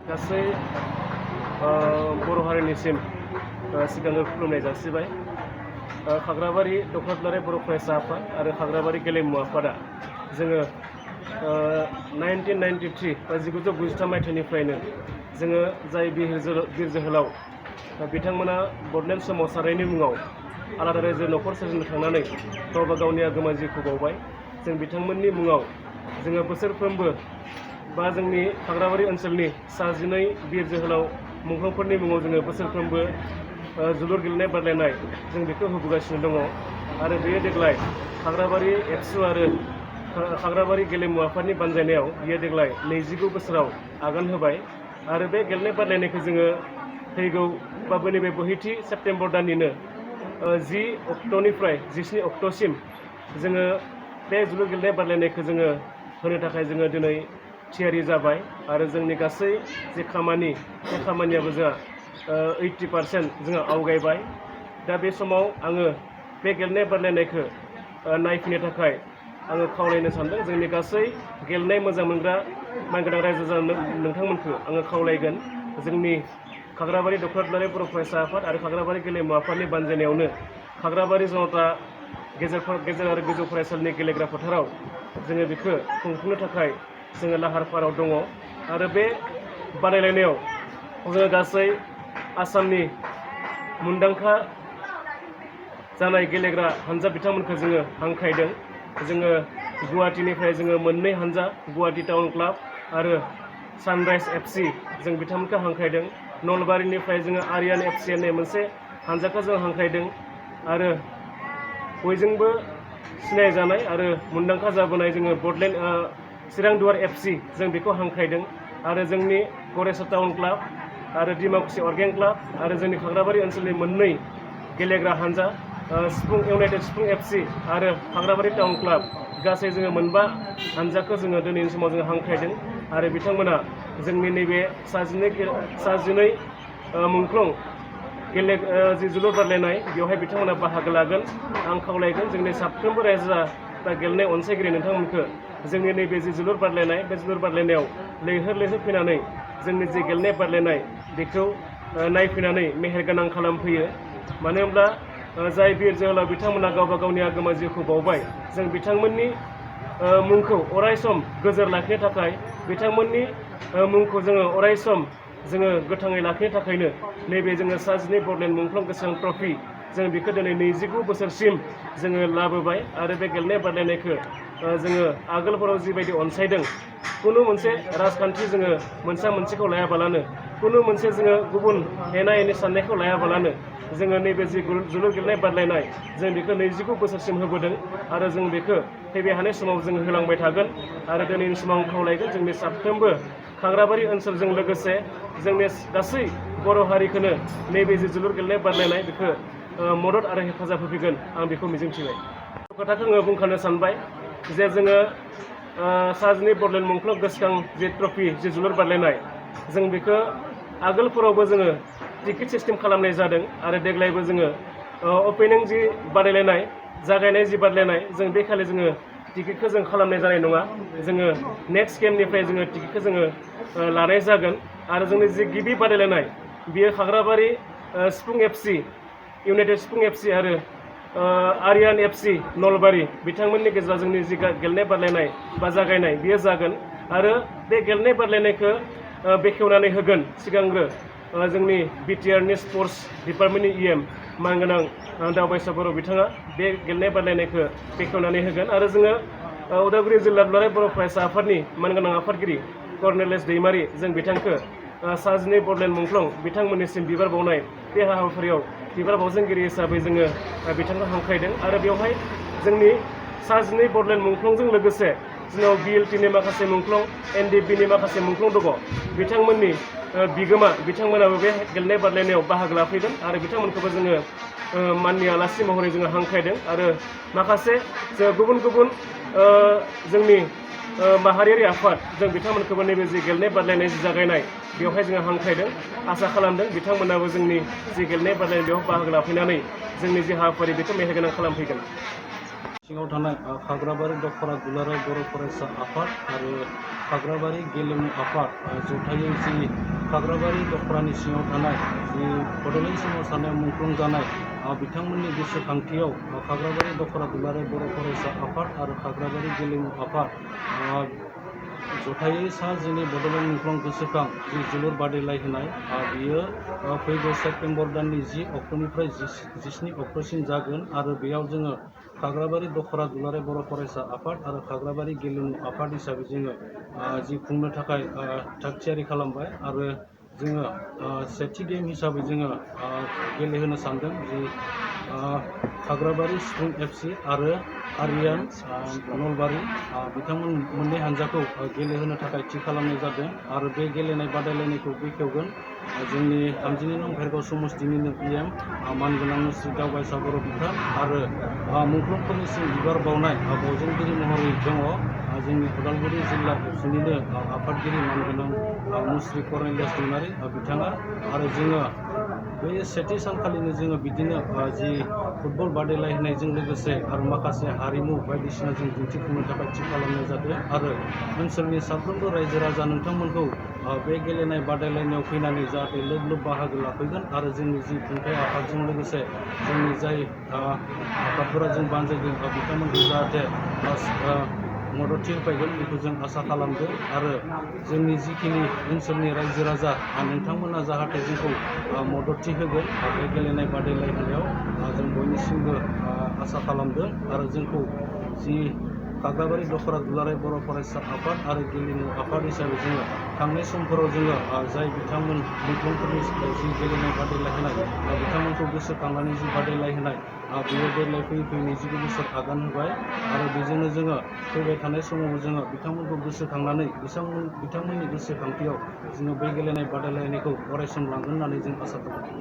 गासै बर' हारिनिसिम सिगांनो खुलुमनाय जासिबाय। खाग्राबारि दख'रा दुलाराय बर' फरायसा आफाद आरो खाग्राबारि गेलेमु आफादा जोङो 1993 बा 1993 मायथाइनिफ्रायनो जोङो जाय बिर जोहोलाव बिथांमोना बडलेण्ड सोमावसारनायनि मुङाव आलादा रायजो न'खर सोरजिनो थांनानै गावबा गावनि आगोमा जिउखौ बावबाय। जों बिथांमोननि मुङाव जोङो बोसोरफ्रोमबो बा जोंनि खाग्राबारि ओनसोलनि 12 बिर जोहोलाव मुंख्लंफोरनि मुङाव जोङो बोसोरफ्रोमबो जोलुर गेलेनाय बादायलायनाय जों बेखौ होबोगासिनो दङ आरो बेयो देग्लाय खाग्राबारि एबसु आरो खाग्राबारि गेलेमु आफादनि बानजायनायाव बियो देग्लाय 29 बोसोराव आगान होबाय आरो बे गेलेनाय बादायलायनायखौ जोङो फैगौ बा नैबे बोहैथि सेप्तेम्बर दाननिनो 10 अक्ट'निफ्राय 17 अक्ट'सिम जोङो बे जोलुर गेलेनाय बादायलायनायखौ जोङो होनो थाखाय जोङो दिनै थियारि जाबाय आरो जोंनि गासै जे खामानि बे खामानियाबो जोंहा 80% जोंहा आवगायबाय। दा बे समाव आङो बे गेलेनाय बादायलायनायखौ नायफैनो थाखाय आङो खावलायनो सानदों जोंनि गासै गेलेनाय मोजां मोनग्रा मानगोनां रायजो नोंथांमोनखौ आङो खावलायगोन जोंनि खाग्राबारि दख'रा दुलाराय बर' फरायसा आफाद आरो खाग्राबारि गेलेमु आफादनि बानजायनायावनो खाग्राबारि जनता गेजेर आरो गोजौ फरायसालिनि गेलेग्रा फोथाराव जोङो बेखौ खुंफुंनो थाखाय जोङो लाहार फाहाराव दङ आरो बे बादायलायनायाव जोङो गासै आसामनि मुंदांखा जानाय गेलेग्रा हानजा बिथांमोनखौ जोङो हांख्रायदों। जोङो गुवाहाटीनिफ्राय जोङो मोननै हानजा गुवाहाटी टाउन क्लाब आरो सानराइज एफसि जों बिथांमोनखौ हांख्रायदों। नलबारिनिफ्राय जोङो आरियान एफसि होननाय मोनसे हानजाखौ जों हांख्रायदों आरो बयजोंबो सिनायजानाय आरो मुंदांखा जाबोनाय जोङो बडलेण्ड चिरांदुवार एफसि जों बेखौ हांख्रायदों आरो जोंनि गरेस्वर टाउन क्लाब आरो डिमाकुसि अर्गें क्लाब आरो जोंनि खाग्राबारि ओनसोलनि मोननै गेलेग्रा हानजा सिफुं इउनाइटेड सिफुं एफसि आरो खाग्राबारि टाउन क्लाब गासै जोङो मोनबा हानजाखौ जोङो दिनैनि समाव जोङो हांख्रायदों आरो बिथांमोना जोंनि नैबे 12 मुंख्लं जि जोलुर बादायलायनाय बेवहाय बिथांमोना बाहागो लागोन। आं खावलायगोन जोंनि साफ्रोमबो रायजो बा गेलेनाय अनसायगिरि नोंथांमोनखौ जोंनि नैबे जि जोलुर बादायलायनाय बे जोलुर बादायलायनायाव लैहोर फैनानै जोंनि जि गेलेनाय बादायलायनाय बेखौ नायफैनानै मेहेरगोनां खालामफैयो। मानो होनब्ला जाय बिर जोहोलाव बिथांमोना गावबा गावनि आगोमा जिउखौ बावबाय जों बिथांमोननि मुंखौ अरायसम गोजोर लाखिनो थाखाय बिथांमोननि मुंखौ जोङो अरायसम जोङो गोथाङै लाखिनो थाखायनो नैबे जोङो 12 बडलेण्ड मुंख्लं गोसोखां ट्रफि जों बेखौ दिनै 29 बोसोरसिम जोङो लाबोबाय आरो बे गेलेनाय बादायलायनायखौ जोङो आगोलफोराव जिबायदि अनसायदों खुनु मोनसे राजखान्थि जोङो मोनसेखौ लायाबालानो खुनु मोनसे जोङो गुबुन एना एनि साननायखौ लायाबालानो जोङो नैबे जि जोलुर गेलेनाय बादायलायनाय जों बेखौ 29 बोसोरसिम होबोदों आरो जों बेखौ फैबाय थानाय समाव जोङो होलांबाय थागोन आरो दिनैनि समाव आं खावलायगोन जोंनि साफ्रोमबो खाग्राबारि ओनसोलजों लोगोसे जोंनि गासै बर' हारिखौनो नैबे जि जोलुर गेलेनाय बादायलायनाय बेखौ मदद आरो हेफाजाब होफैगोन आं बेखौ मिजिंथिबाय। खोथाखौ आङो बुंखानो सानबाय जे जोङो 12 बडलेण्ड मुंख्लं गोसोखां जि ट्रफि जि जोलुर बादायलायनाय जों बेखौ आगोलफोरावबो जोङो टिकेट सिस्टेम खालामनाय जादों आरो देग्लायबो जोङो अपेनिं जि बादायलायनाय जागायनाय जि बादायलायनाय जों बे खालि जोङो टिकेटखौ जों खालामनाय जानाय नङा। जोङो नेक्स्ट गेमनिफ्राय जोङो टिकेटखौ जोङो लानाय जागोन आरो जोंनि जि गिबि बादायलायनाय बियो खाग्राबारि सिफुं एफसि इउनाइटेड सिफुं एफसि आरो आरियान एफसि नलबारि बिथांमोननि गेजेराव जोंनि जि गेलेनाय बादायलायनाय बा जागायनाय बियो जागोन आरो बे गेलेनाय बादायलायनायखौ बेखेवनानै होगोन सिगांग्रो जोंनि बिटिआरनि स्पर्ट्स डिपार्टमेन्टनि इएम मानगोनां दावबायसा बर' बिथाङा बे गेलेनाय बादायलायनायखौ बेखेवनानै होगोन आरो जोङो उदालगुरि जिल्ला दुलाराय बर' फरायसा आफादनि मानगोनां आफादगिरि कर्नेलेस दैमारि जों बिथांखौ 12 बडलेण्ड मुंख्लं बिथांमोननिसिम बिबार बावनाय बे हाबाफारियाव बिबार बावजेनगिरि हिसाबै जोङो बिथांखौ हांख्रायदों आरो बेवहाय जोंनि 12 बडलेण्ड मुंख्लंजों लोगोसे जोंनाव बिएलटिनि माखासे मुंख्लं एनडिएफबिनि माखासे मुंख्लं दङ बिथांमोननि बिगोमा बिथांमोनाबो बे गेलेनाय बादायलायनायाव बाहागो लाफैगोन आरो बिथांमोनखौबो जोङो माननि आलासि महरै जोङो हांख्रायदों आरो माखासे गुबुन जोंनि माहारियारि आफाद जों बिथांमोनखौबो नैबे जि गेलेनाय बादायलायनाय जि जागायनाय बेवहाय जोङो हांख्रायदों आसा खालामदों बिथांमोनाबो जोंनि जि गेलेनाय बादायलायनाय बेयाव बाहागो लाफैनानै जोंनि जि हाबाफारि बेखौ मेहेरगोनां खालामफैगोन। सिङाव थानाय खाग्राबारि दख'रा दुलाराय बर' फरायसा आफाद आरो खाग्राबारि गेलेमु आफाद जथायै जि खाग्राबारि दखरानि सिङाव थानाय जि बड'लेण्ड सोमावसारनायाव मुंख्लं जानाय बिथांमोननि गोसोखांथियाव खाग्राबारि दखरा दुलाराय बर' फरायसा आफाद आरो खाग्राबारि गेलेमु आफाद जथायै सा जिनै बड'लेण्ड मुंख्लं गोसोखां जि जोलुर बादायलायहोनाय बियो फैगौ सेप्तेम्बर दाननि 10 अक्ट'निफ्राय 17 अक्ट'सिम जागोन आरो बेयाव जोङो खाग्राबारि दखरा दुलाराय बर' फरायसा आफाद आरो खाग्राबारि गेलेमु आफाद हिसाबै जोङो जि खुंनो थाखाय थाग थियारि खालामबाय आरो जोङो सेथि गेम हिसाबै जोङो गेलेहोनो सानदों जि खाग्राबारि स्प्रिं FC आरो आरियान नलबारि बिथांमोन मोननै हानजाखौ गेलेहोनो थाखाय थि खालामनाय जादों आरो बे गेलेनाय बादायलायनायखौ बेखेवगोन जोंनि 32 नं भेरगाव समस्तिनिनो PM मानगोनां मुस्रि दावबायसा बर' बिफा आरो मुंख्लंफोरनिसिम बिबार बावनाय बावजेनगिरि महरै दङ जोंनि उदालगुरि जिल्ला एबसुनिनो आफादगिरि मानगोनां मुस्रि कर्नेलियास दैमारि बिथाङा आरो जोङो बे सेथि सानखालिनो जोङो बिदिनो जि फुटबल बादायलायनायजों लोगोसे आरो माखासे हारिमु बायदिसिना जों दिन्थिफुंनो थाखाय थि खालामनाय जादों आरो ओनसोलनि साफ्रोमबो रायजो राजा नोंथांमोनखौ बे गेलेनाय बादायलायनायाव फैनानै जाहाथे लोब लोब बाहागो लाफैगोन आरो जोंनि जि खुंथाय आफादजों लोगोसे जोंनि जाय आफादफोरा जों बानजायदों बिथांमोनखौ जाहाथे मददथि होफैगोन बेखौ जों आसा खालामदों आरो जोंनि जिखिनि ओनसोलनि रायजो राजा नोंथांमोना जाहाथे जोंखौ मददथि होगोन बे गेलेनाय बादायलायनायाव जों बयनिसिमबो आसा खालामदों आरो जोंखौ जि खाग्राबारि दखरा दुलाराय बर' फरायसा आफाद आरो गेलेमु आफाद हिसाबै जोङो थांनाय समफोराव जोङो जाय बिथांमोन मुंख्लंफोरनि जि गेलेनाय बादायलायहोनाय बिथांमोनखौ गोसोखांनानै जि बादायलायहोनाय बेयो देग्लाय फैयै 29 बोसोर आगान होबाय आरो बेजोंनो जोङो फैबाय थानाय समावबो जोङो बिथांमोनखौ गोसोखांनानै बिथांमोननि गोसोखांथियाव जोङो बे गेलेनाय बादायलायनायखौ अरायसम लांगोन होननानै जों आसा खालामो।